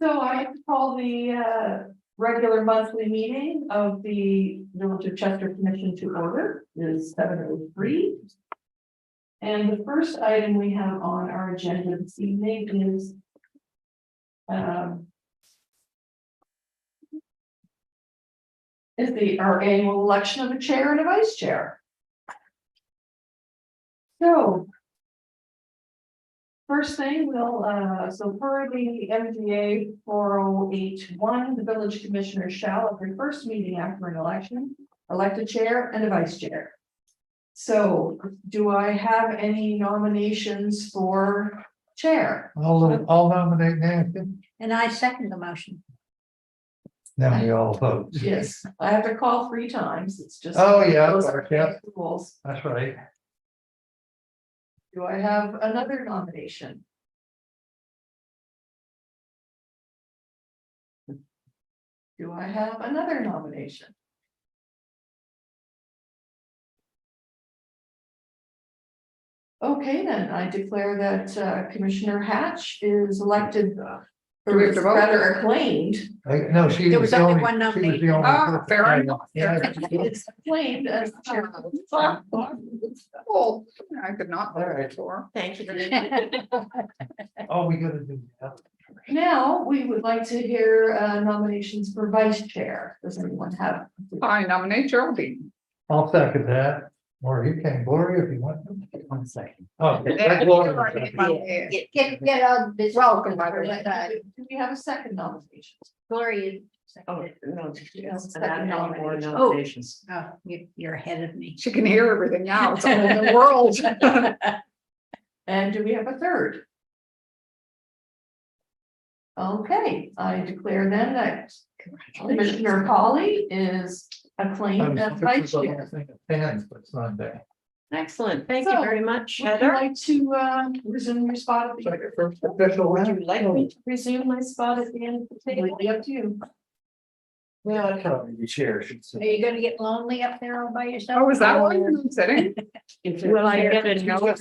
So I call the regular monthly meeting of the Village of Chester Commission to order. It is 7:03. And the first item we have on our agenda this evening is our annual election of a chair and a vice chair. So first thing, so per the MGA 4081, the village commissioner shall at their first meeting after an election, elect a chair and a vice chair. So do I have any nominations for chair? I'll nominate Nancy. And I second the motion. Then we all vote. Yes, I have to call 3 times. It's just. Oh, yeah, those are yeah. rules. That's right. Do I have another nomination? Do I have another nomination? Okay, then I declare that Commissioner Hatch is elected. Do we have to vote? Rather acclaimed, No, she There was was the only only, one she was the nomination. only. Oh, person. fair enough. Yeah. is acclaimed as chair. Oh, I could not All right. vote for. Thank you. Oh, we gotta do that. Now, we would like to hear nominations for vice chair. Does anyone have? I nominate Geraldine. I'll second that, or you can, Gloria, if you want. 1 second. Oh. Yeah, Gloria. Gloria. Get on this. Welcome, by the way. Do we have a second nomination? Gloria. Oh, no. Second nomination. nominations. Oh, you're ahead of me. She can hear everything now. It's all in the world. And do we have a third? Okay, I declare then that Commissioner Polly is acclaimed as vice chair. It's not there. Excellent, thank you So, very much, Would you Heather. like to resume your spot at the? First official. Would you like me to resume my spot at the end of the table? Completely up to you. Yeah, probably the chair should Are say. you gonna get lonely up there all by yourself? Oh, is that why you're not sitting? Will I get a note?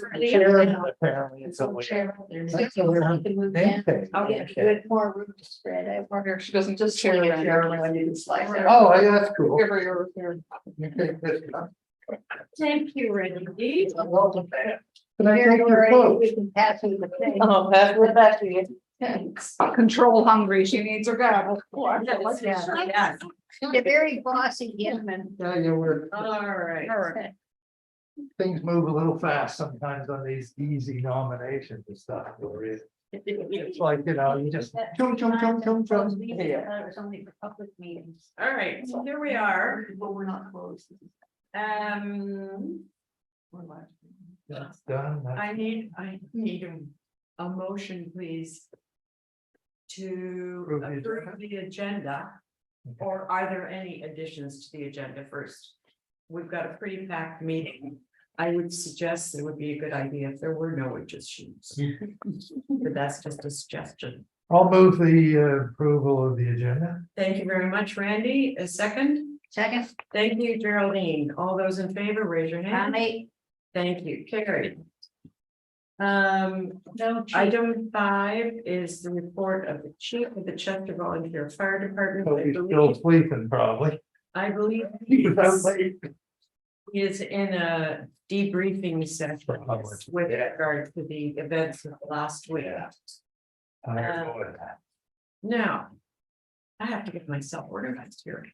Apparently, it's only. Chair. That's a weird name tag. I'll get good more room to spread. I Wonder if she doesn't Just just swing chair a chair around. around you and slide there. Oh, yeah, that's cool. Give her your. You take this one. Thank you, Randy. Welcome back. Can I take your vote? We can pass you the thing. Oh, that's what that is. Thanks. Control hungry. She needs her gavel. Yeah. You're very bossy, Gilman. Yeah, you were, All right. things move a little fast sometimes on these easy nominations and stuff, Gloria. It's like, you know, you just jump. It was only for public meetings. All right, so here we are. But we're not closed. We're live. That's done. That's- I need a motion, please. To Approve the approve agenda. the agenda, or are there any additions to the agenda first? We've got a pretty packed meeting. I would suggest it would be a good idea if there were no additions. But that's just a suggestion. I'll move the approval of the agenda. Thank you very much, Randy. A second. Second, Thank you, Geraldine. All those in favor, raise your hand. Connie. Thank you, carried. No, Item 5 is the report of the chief of the Chester Volunteer Fire Department. So he's still sleeping probably. I believe He was out he's- late. he is in a debriefing session with regard to the events of last week. Yeah. Tired of it. Now, I have to get myself organized here.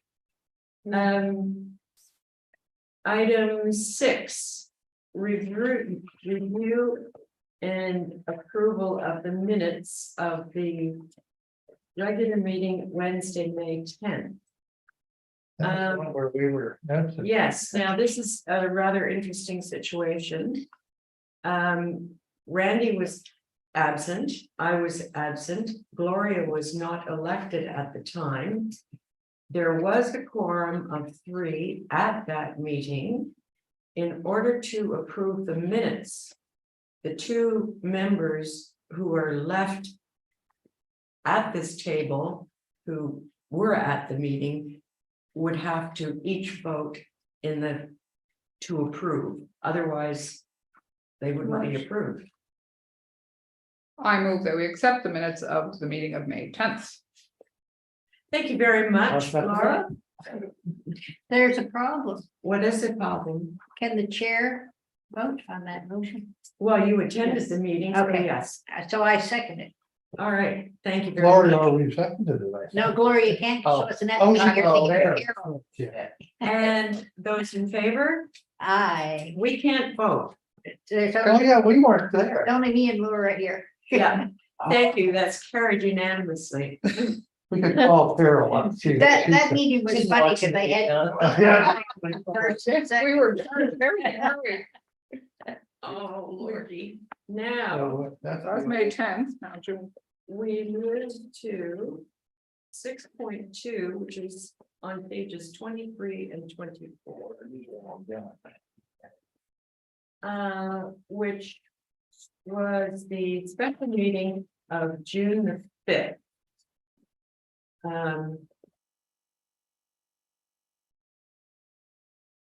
Item 6, review and approval of the minutes of the regular meeting Wednesday, May 10th. That's the one where we were. That's it. Yes, now this is a rather interesting situation. Randy was absent, I was absent, Gloria was not elected at the time. There was a quorum of 3 at that meeting. In order to approve the minutes, the 2 members who are left at this table, who were at the meeting, would have to each vote to approve, otherwise they wouldn't be approved. I move that we accept the minutes of the meeting of May 10th. Thank you very much, Laura. There's a problem. What is the problem? Can the chair vote on that motion? Well, you attended the meeting, so Okay. yes. So I second it. All right, thank you very Gloria much. already seconded it. I think. No, Gloria can't, so it's an. Oh, she- oh, there. Carol. Yeah. And those in favor, Aye. we can't vote. There's Oh, only, yeah, we weren't there. only me and Laura here. Yeah, thank you. That's carried unanimously. We could call Carol up. see what That, she that said. meeting was funny because they had. Yeah. First, Yes, second. we were very hurried. Oh, lordy. Now, So that's. That was May 10th, now June. we move to 6.2, which is on pages 23 and 24. Which was the special meeting of June the 5th.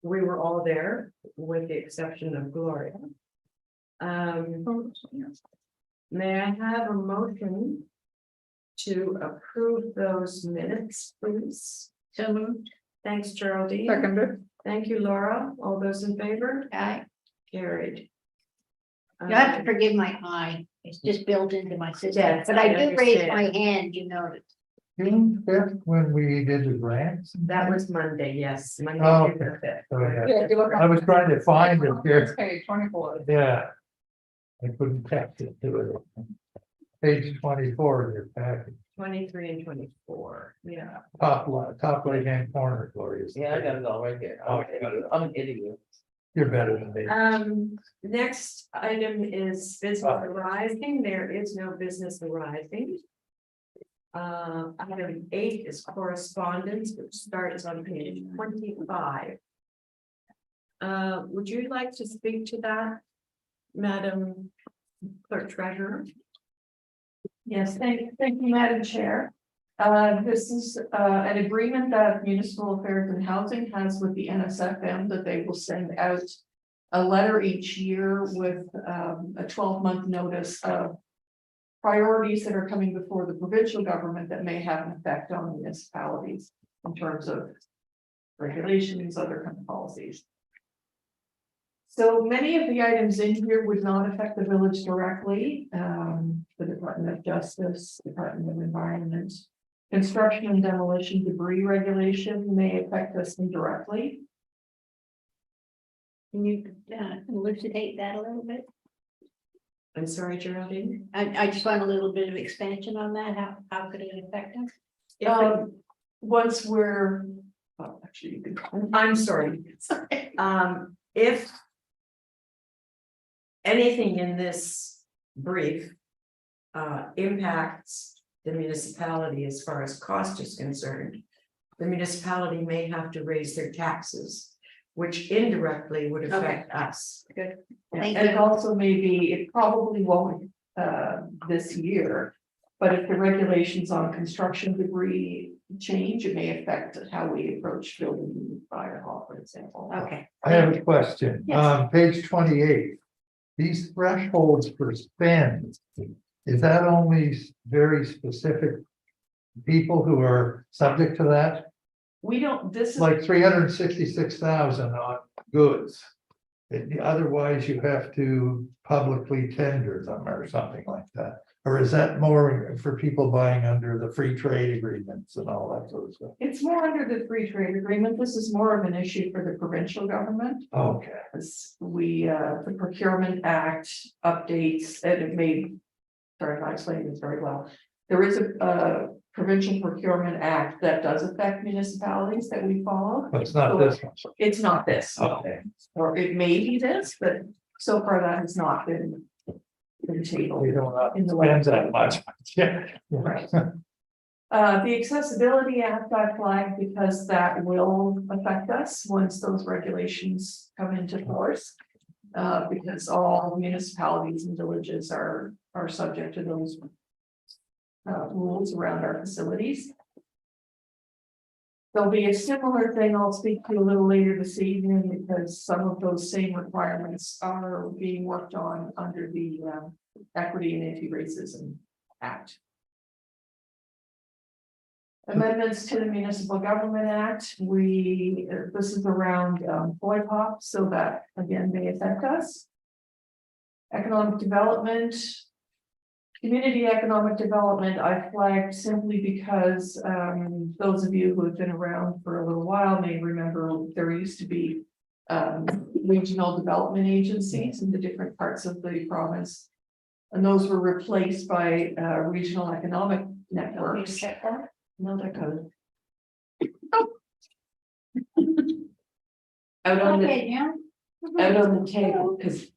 We were all there with the exception of Gloria. May I have a motion to approve those minutes, please? So moved. Thanks, Geraldine. Seconded. Thank you, Laura. All those in favor? Aye. Carried. You have to forgive my eye. It's just built into my system, Yes, but I I do raise understand. my hand, you notice. June fifth, when we did the grants. That was Monday, yes. Monday, Oh, June the 5th. Oh, yeah. Yeah, if you look I was trying to find it here. Page 24. Yeah. I couldn't catch it to it. Page 24 of your package, 23 and 24, yeah. top right hand corner, Gloria. Yeah, I got it all right there. Oh, you got it. I'm an idiot. You're better than me. Next item is business arising. There is no business arising. Item 8 is correspondence, which starts on page 25. Would you like to speak to that, Madam Clerk Treasurer? Yes, thank you, Madam Chair. This is an agreement that Municipal Affairs and Housing has with the NSFM that they will send out a letter each year with a 12-month notice of priorities that are coming before the provincial government that may have an effect on municipalities in terms of regulations, other kind of policies. So many of the items in here would not affect the village directly. The Department of Justice, Department of Environment, construction and demolition debris regulation may affect us indirectly. Can you elucidate that a little bit? I'm sorry, Geraldine. I just want a little bit of expansion on that. How could it affect us? If it- Once we're, well, actually, you can. I'm sorry. Sorry. If anything in this brief impacts the municipality as far as cost is concerned, the municipality may have to raise their taxes, which indirectly would affect us. Good. Yeah, Thank and it you. also maybe, it probably won't this year. But if the regulations on construction debris change, it may affect how we approach building fire hall, for example. Okay. I have a question. Yes. Page 28. These thresholds for spend, is that only very specific people who are subject to that? We don't, this is. Like 366,000 on goods. Otherwise, you have to publicly tender them or something like that. Or is that more for people buying under the free trade agreements and all that sort of stuff? It's more under the free trade agreement. This is more of an issue for the provincial government. Okay, As we, the Procurement Act updates, and it may, sorry, I'm not explaining this very well. There is a provincial procurement act that does affect municipalities that we follow. but it's not this one. It's not this, Okay. or it may be this, but so far that has not been tabled. We don't In the spend that much. Yeah. Right. The Accessibility Act I flagged because that will affect us once those regulations come into force. Because all municipalities and villages are subject to those rules around our facilities. There'll be a similar thing I'll speak to a little later this evening because some of those same requirements are being worked on under the Equity and Anti-Racism Act. Amendments to the Municipal Government Act, this is around FOIPOP, so that again may affect us. Economic development. Community economic development, I flagged simply because those of you who have been around for a little while may remember there used to be regional development agencies in the different parts of the province. And those were replaced by regional economic networks. No, they're code. Out on the, Okay, yeah. out on the table, because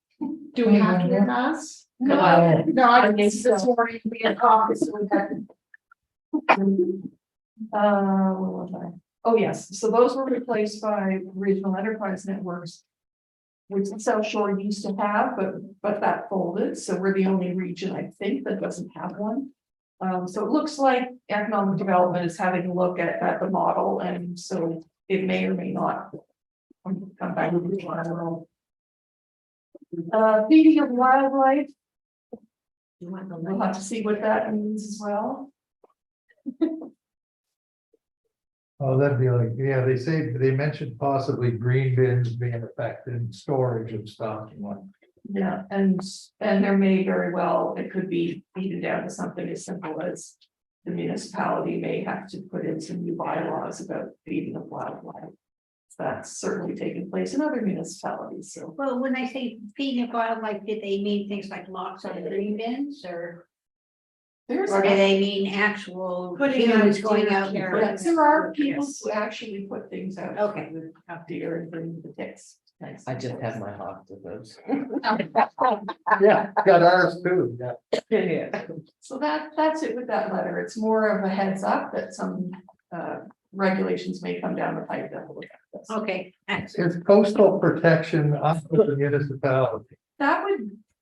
Do we have to wear masks? No, I guess this morning we had office, so we had. What was I? Oh, yes, so those were replaced by regional enterprise networks. Which South Shore used to have, but that folded, so we're the only region, I think, that doesn't have one. So it looks like economic development is having a look at the model, and so it may or may not. Come back with the model. Feeding of wildlife. We'll have to see what that means as well. Oh, that'd be like, yeah, they mentioned possibly green bins being affected, storage and stuff. Yeah, and there may very well, it could be even down to something as simple as. The municipality may have to put in some new bylaws about feeding of wildlife. That's certainly taken place in other municipalities, so. Well, when I say feeding of wildlife, did they mean things like locks on the green bins or Or do they mean actual Putting humans out going deer out? and carrots. There are people Yes. who actually put things out. Okay. Out deer and bring the ticks. Nice. I just have my hawk with those. Yeah, got ours too, yeah. Yeah. So that's it with that letter. It's more of a heads up that some regulations may come down the pipe that will affect us. Okay, excellent. It's coastal protection of the municipality.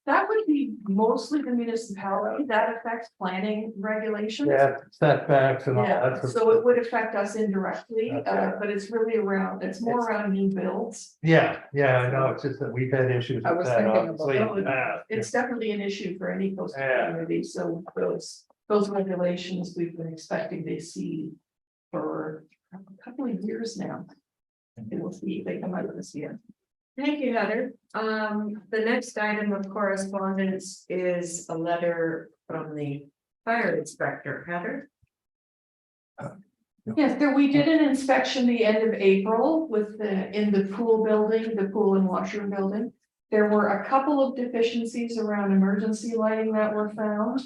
That would be mostly the municipality that affects planning regulations. Yeah, setbacks and all Yeah, that. so it would affect us indirectly, Okay. but it's really around, it's more around new builds. Yeah, I know, it's just that we've had issues I with was that, thinking about obviously. that. in the past. It's definitely an issue for any coastal Yeah. community, so those regulations we've been expecting to see for a couple of years now. And we'll see if they come out of this year. Thank you, Heather. The next item of correspondence is a letter from the fire inspector, Heather. Yes, we did an inspection the end of April in the pool building, the pool and washroom building. There were a couple of deficiencies around emergency lighting that were found.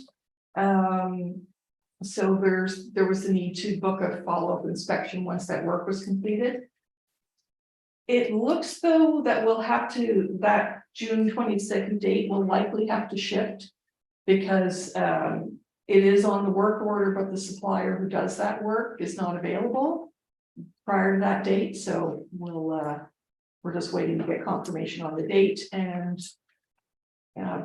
So there was the need to book a follow-up inspection once that work was completed. It looks though that that June 22nd date will likely have to shift. Because it is on the work order, but the supplier who does that work is not available prior to that date, so we're just waiting to get confirmation on the date, and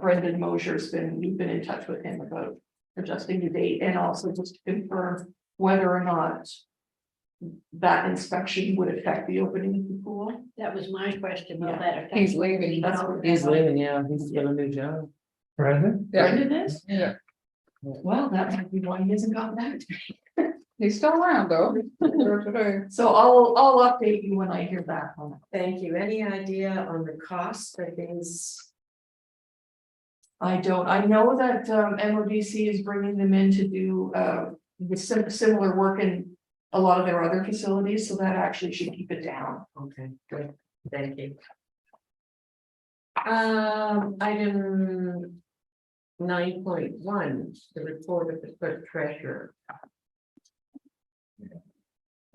Brendan Mosier's we've been in touch with him about adjusting the date, and also just to confirm whether or not that inspection would affect the opening of the pool. That was my question about Yeah. that. He's leaving. That's what He's leaving, yeah, he's got a new job. Brendan? Yeah, Brendan is? yeah, Well, that might be why he hasn't gotten back to me. he's still around though. There today. So I'll update you when I hear back on it. Thank you. Any idea on the cost for things? I know that MODC is bringing them in to do similar work in a lot of their other facilities, so that actually should keep it down. Okay, good. Thank you. Item 9.1, the report of the clerk treasurer.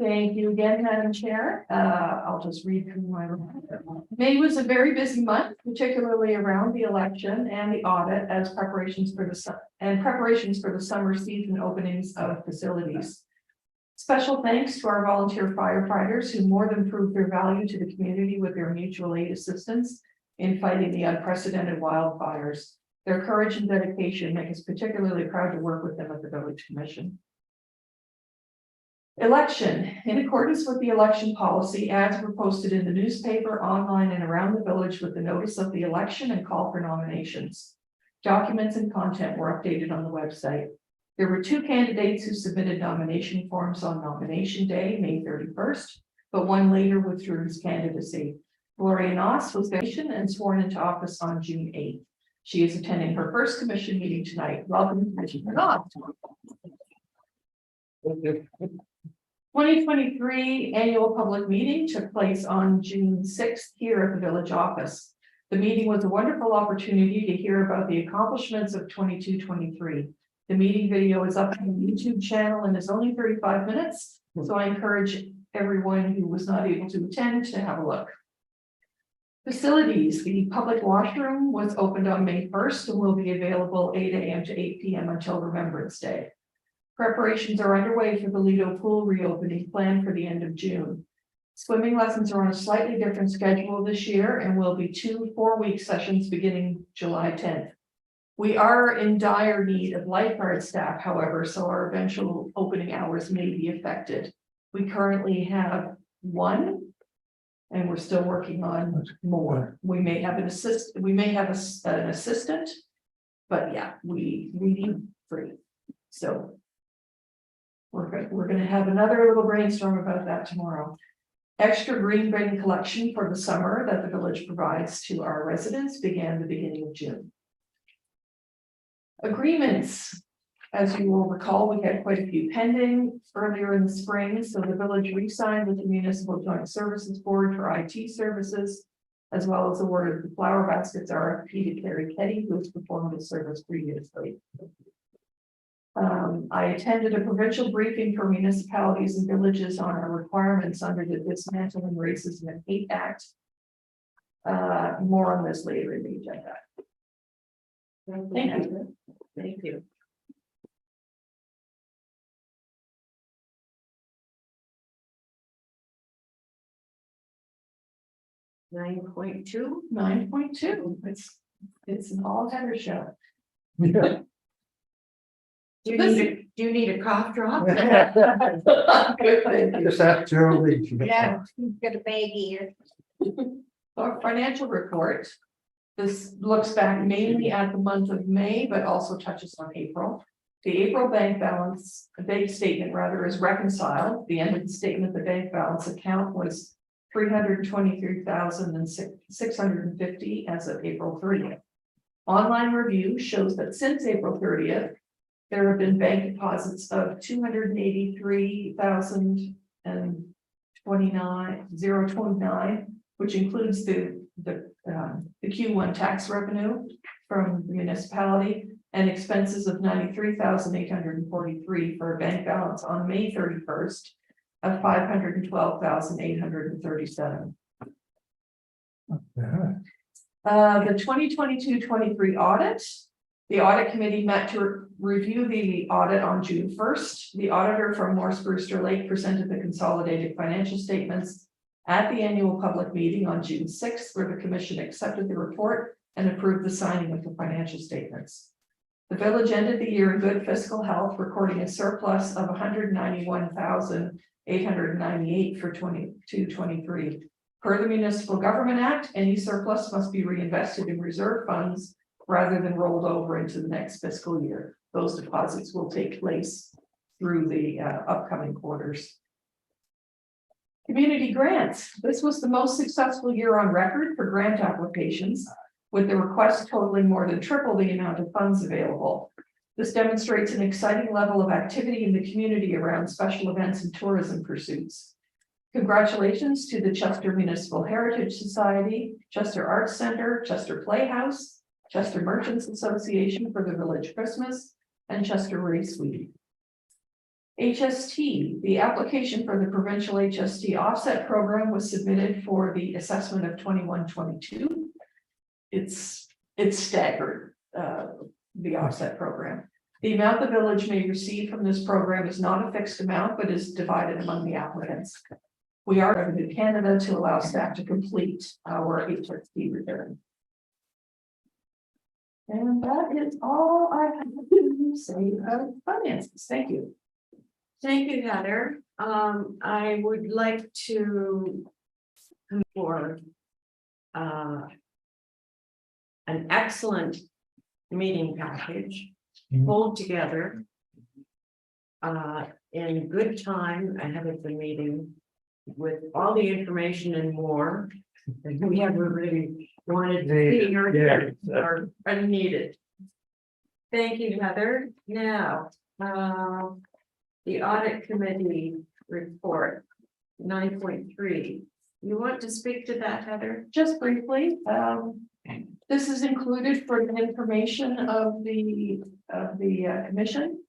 Thank you again, Madam Chair. I'll just read through my report. May was a very busy month, particularly around the election and the audit as preparations for the summer season openings of facilities. Special thanks to our volunteer firefighters who more than proved their value to the community with their mutual aid assistance in fighting the unprecedented wildfires. Their courage and dedication make us particularly proud to work with them at the Village Commission. Election. In accordance with the election policy, ads were posted in the newspaper, online, and around the village with the notice of the election and call for nominations. Documents and content were updated on the website. There were 2 candidates who submitted nomination forms on nomination day, May 31st, but one later withdrew his candidacy. Gloria Noss was nominated and sworn into office on June 8th. She is attending her first commission meeting tonight. Welcome, Commissioner Noss. 2023 annual public meeting took place on June 6th here at the village office. The meeting was a wonderful opportunity to hear about the accomplishments of 22-23. The meeting video is up on the YouTube channel and is only 35 minutes, so I encourage everyone who was not able to attend to have a look. Facilities, the public washroom was opened on May 1st and will be available 8 a.m. to 8 p.m. until Remembrance Day. Preparations are underway for the Lido pool reopening planned for the end of June. Swimming lessons are on a slightly different schedule this year and will be 2 4-week sessions beginning July 10th. We are in dire need of lifeguard staff, however, so our eventual opening hours may be affected. We currently have 1, and we're still working on more. We may have an assistant, but yeah, we need 3. So we're gonna have another little brainstorm about that tomorrow. Extra green bin collection for the summer that the village provides to our residents began the beginning of June. Agreements, as you will recall, we had quite a few pending earlier in the spring, so the village re-signed with the Municipal Joint Services Board for IT services, as well as awarded the flower baskets RFP to Carrie Ketty, who has performed the service previously. I attended a provincial briefing for municipalities and villages on our requirements under the Dismantling Racism and Hate Act. More on this later in the agenda. Thank you. Thank you. (9.2) 9.2. It's an all header show. Yeah. Do you need a cough drop? Good, thank you. Just ask Geraldine. she gets Yeah, one. got a bag here. Our financial report. This looks back mainly at the month of May, but also touches on April. The April bank statement rather is reconciled. The end of the statement, the bank balance account was 323,650 as of April 30th. Online review shows that since April 30th, there have been bank deposits of 283,029, which includes the Q1 tax revenue from the municipality and expenses of 93,843 for a bank balance on May 31st of 512,837. Yeah. The 2022-23 audit. The audit committee met to review the audit on June 1st. The auditor from Morse Brewster Lake presented the consolidated financial statements at the annual public meeting on June 6th, where the commission accepted the report and approved the signing of the financial statements. The village ended the year in good fiscal health, recording a surplus of 191,898 for 22-23. Per the Municipal Government Act, any surplus must be reinvested in reserve funds rather than rolled over into the next fiscal year. Those deposits will take place through the upcoming quarters. Community grants. This was the most successful year on record for grant applications, with the requests totaling more than triple the amount of funds available. This demonstrates an exciting level of activity in the community around special events and tourism pursuits. Congratulations to the Chester Municipal Heritage Society, Chester Arts Center, Chester Playhouse, Chester Merchants Association for the Village Christmas, and Chester Race Week. HST, the application for the provincial HST offset program was submitted for the assessment of 21-22. It's staggered, the offset program. The amount the village may receive from this program is not a fixed amount, but is divided among the applicants. We are Revenue Canada to allow staff to complete our HST return. And that is all I have to say about finances. Thank you. Thank you, Heather. I would like to come forward an excellent meeting package Mhm. pulled together in good time ahead of the meeting with all the information and more that we ever really wanted to see or needed. Thank you, Heather. Now, the audit committee report, 9.3. You want to speak to that, Heather? Just briefly, this is included for the information of the commission.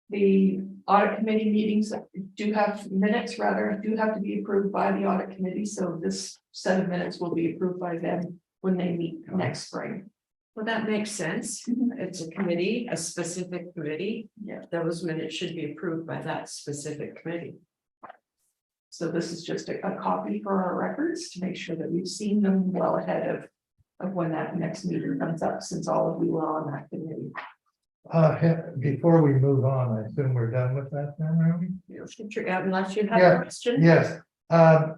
The audit committee meetings do have minutes, rather, do have to be approved by the audit committee, so this set of minutes will be approved by them when they meet next spring. Well, that makes sense. It's a committee, a specific committee. Yeah. Those minutes should be approved by that specific committee. So this is just a copy for our records to make sure that we've seen them well ahead of when that next meeting comes up, since all of you are on that committee. Before we move on, I assume we're done with that then, are we? Unless you have Yeah, a question. Yes,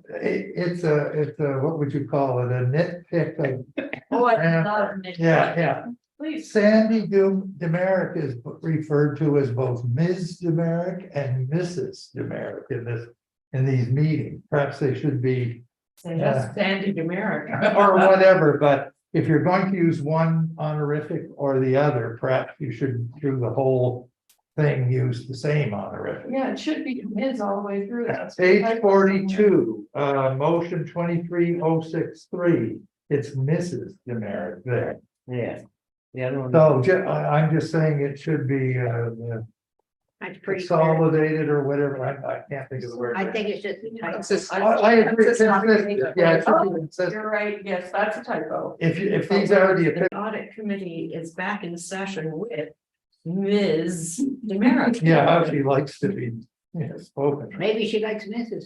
it's a, what would you call it, a nitpick of, Oh, I Yeah. love Nick. yeah. Please. Sandy Demerick is referred to as both Ms. Demerick and Mrs. Demerick in these meetings. Perhaps they should be, Yes, Sandy Demerick. or whatever, but if you're going to use one honorific or the other, perhaps you should do the whole thing, use the same honorific. Yeah, it should be Ms. all the way through. That's- Page 42, motion 23063, it's Mrs. Demerick there. Yeah. The other one. So I'm just saying it should be That's pretty clear. consolidated or whatever, I can't think of the word. I think it's just a typo. It's just- I agree, It's not- consistent. Yeah, it should be Oh, consistent. You're right, yes, that's a typo. If these are the, The audit committee is back in session with Ms. Demerick. yeah, how she likes to be, spoken, Maybe she likes Mrs.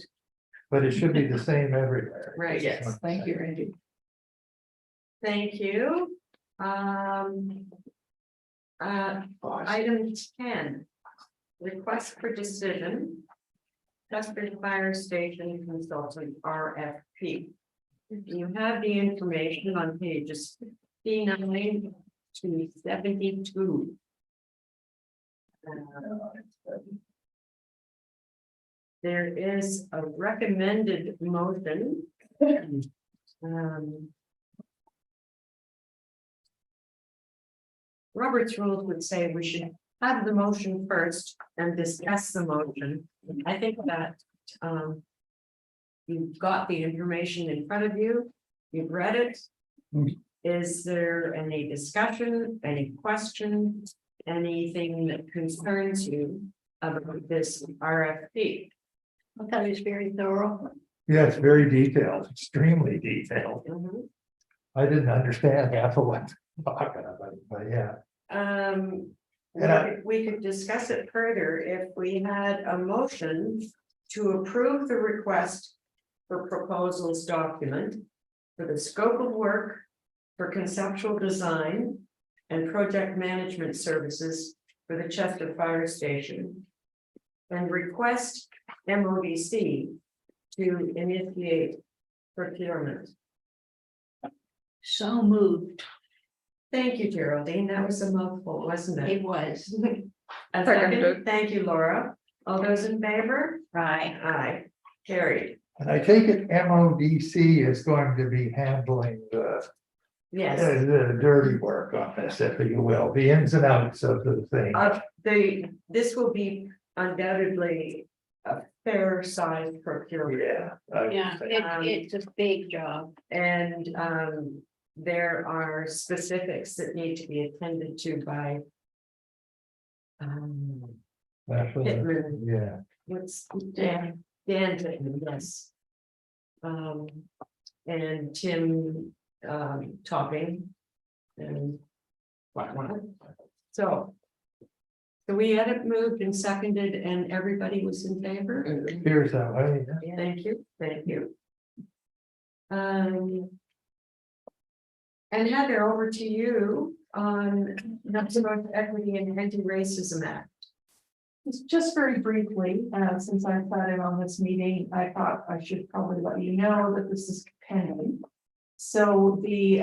but it should be the same everywhere. Right, Yes, thank you, Randy. Thank you. Item 10. Request for decision. Custer Fire Station Consultant RFP. You have the information on pages 59 to 72. There is a recommended motion. Robert's rules would say we should have the motion first and discuss the motion. I think that, you've got the information in front of you, you've read it. Is there any discussion, any question, anything that concerns you about this RFP? I thought it was very thorough. Yeah, it's very detailed, extremely detailed. Mhm. I didn't understand half of what you're talking about, but yeah. We could discuss it further if we had a motion to approve the request for proposals document for the scope of work for conceptual design and project management services for the Chester Fire Station and request MODC to initiate procurement. So moved. Thank you, Geraldine. That was a mouthful, wasn't it? It was. A Seconded. second. Thank you, Laura. All those in favor? Right. Aye. Carried. And I take it MODC is going to be handling Yes. the dirty work on this, if you will, the ins and outs of the thing. This will be undoubtedly a fair sized procurement. Yeah, it's a big job. And there are specifics that need to be attended to by. Pittman. Yeah, What's Dan Pittman, yes. And Tim Topping. And whatnot. So we had it moved and seconded and everybody was in favor? here's that way. Yeah. Thank you, thank you. And Heather, over to you on North Equity and Anti-Racism Act. Just very briefly, since I sat in on this meeting, I thought I should probably let you know that this is pending. So the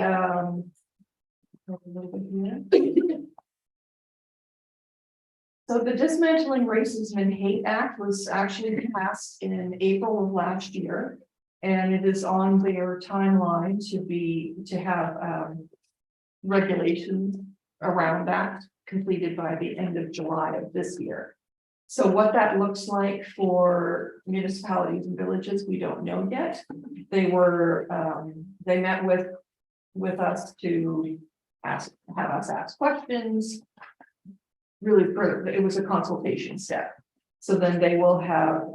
So the Dismantling Racism and Hate Act was actually passed in April of last year. And it is on their timeline to have regulations around that completed by the end of July of this year. So what that looks like for municipalities and villages, we don't know yet. They met with us to have us ask questions. Really, it was a consultation step. So then they will have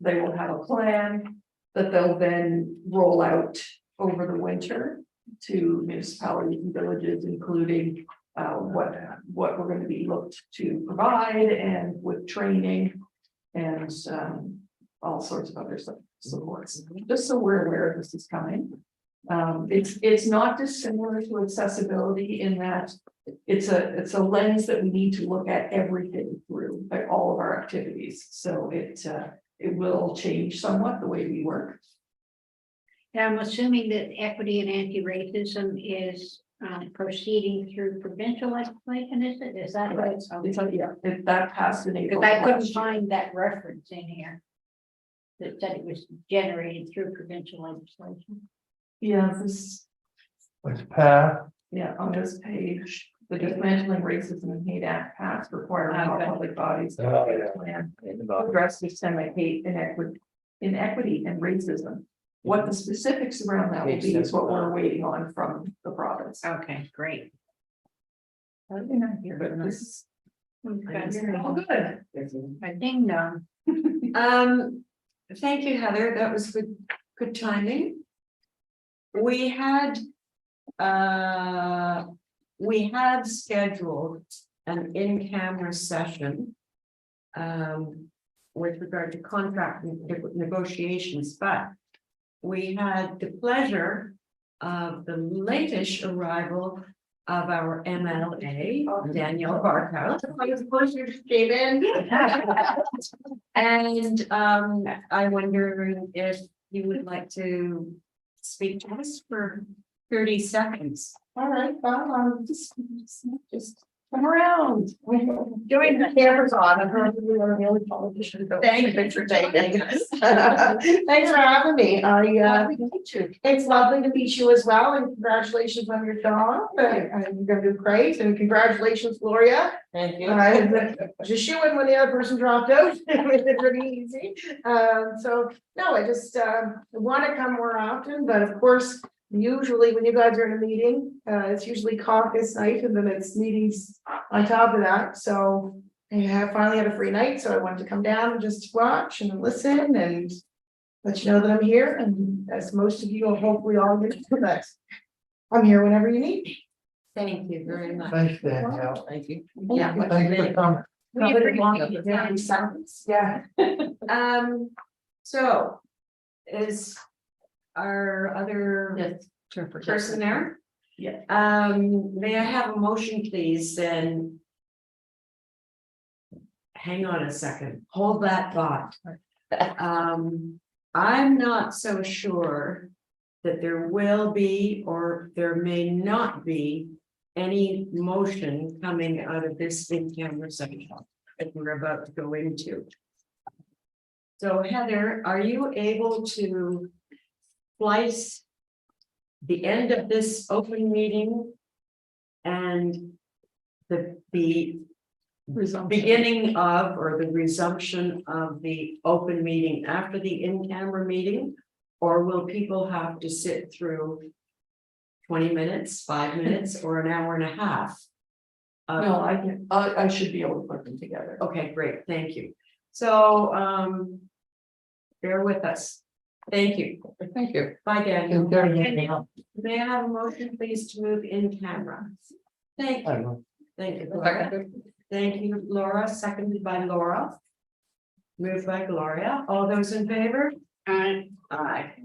a plan that they'll then roll out over the winter to municipalities and villages, including what we're going to be looked to provide and with training and all sorts of other supports. Just so we're aware this is coming. It's not dissimilar to accessibility in that it's a lens that we need to look at everything through, like all of our activities. So it will change somewhat the way we work. And I'm assuming that equity and anti-racism is proceeding through provincial legislation, is it? Is that right? That passed in April. Because I couldn't last year. find that reference in here. That said it was generated through provincial legislation. Yeah, this, It's passed. on this page, the Dismantling Racism and Hate Act passed requiring all Okay. public bodies to Oh, yeah. plan address systemic hate, inequity and racism. What the specifics around that will be is what we're waiting on from the province. Okay, great. But this is all good. Ding dong. Thank you, Heather. That was good timing. We had scheduled an in-camera session with regard to contract negotiations, but we had the pleasure of the latest arrival of our MLA, Danielle Barkhouse. And I wonder if you would like to speak to us for 30 seconds. All right, well, just come around. Doing the cameras on. I'm probably one of the only politicians. Thanks for taking us. Thanks for having me. It's lovely to meet you as well, and congratulations on your dog. You're gonna do great, and congratulations, Gloria. Thank you. Just shooing when the other person dropped out. It's pretty easy. So no, I just want to come more often, but of course, usually when you guys are in a meeting, it's usually caucus night, and then it's meetings on top of that. So I have finally had a free night, so I wanted to come down and just watch and listen and let you know that I'm here. And as most of you will hopefully all get to that, I'm here whenever you need me. Thank you very much. Thanks, Danielle. Thank you. Yeah. Thanks for coming. Nobody wanted 30 seconds. Yeah. So is our other person there? Yeah. May I have a motion, please, then? Hang on a second, hold that thought. I'm not so sure that there will be, or there may not be, any motion coming out of this in-camera session that we're about to go into. So Heather, are you able to splice the end of this open meeting and the beginning of, or the resumption of the open meeting after the in-camera meeting? Or will people have to sit through 20 minutes, 5 minutes, or an hour and a half? No, I should be able to put them together. Okay, great, thank you. So, bear with us. Thank you. Thank you. Bye, Daniel. Danielle. May I have a motion, please, to move in camera? Thank you. Thank you, Gloria. Thank you, Laura, seconded by Laura. Moved by Gloria. All those in favor? Aye.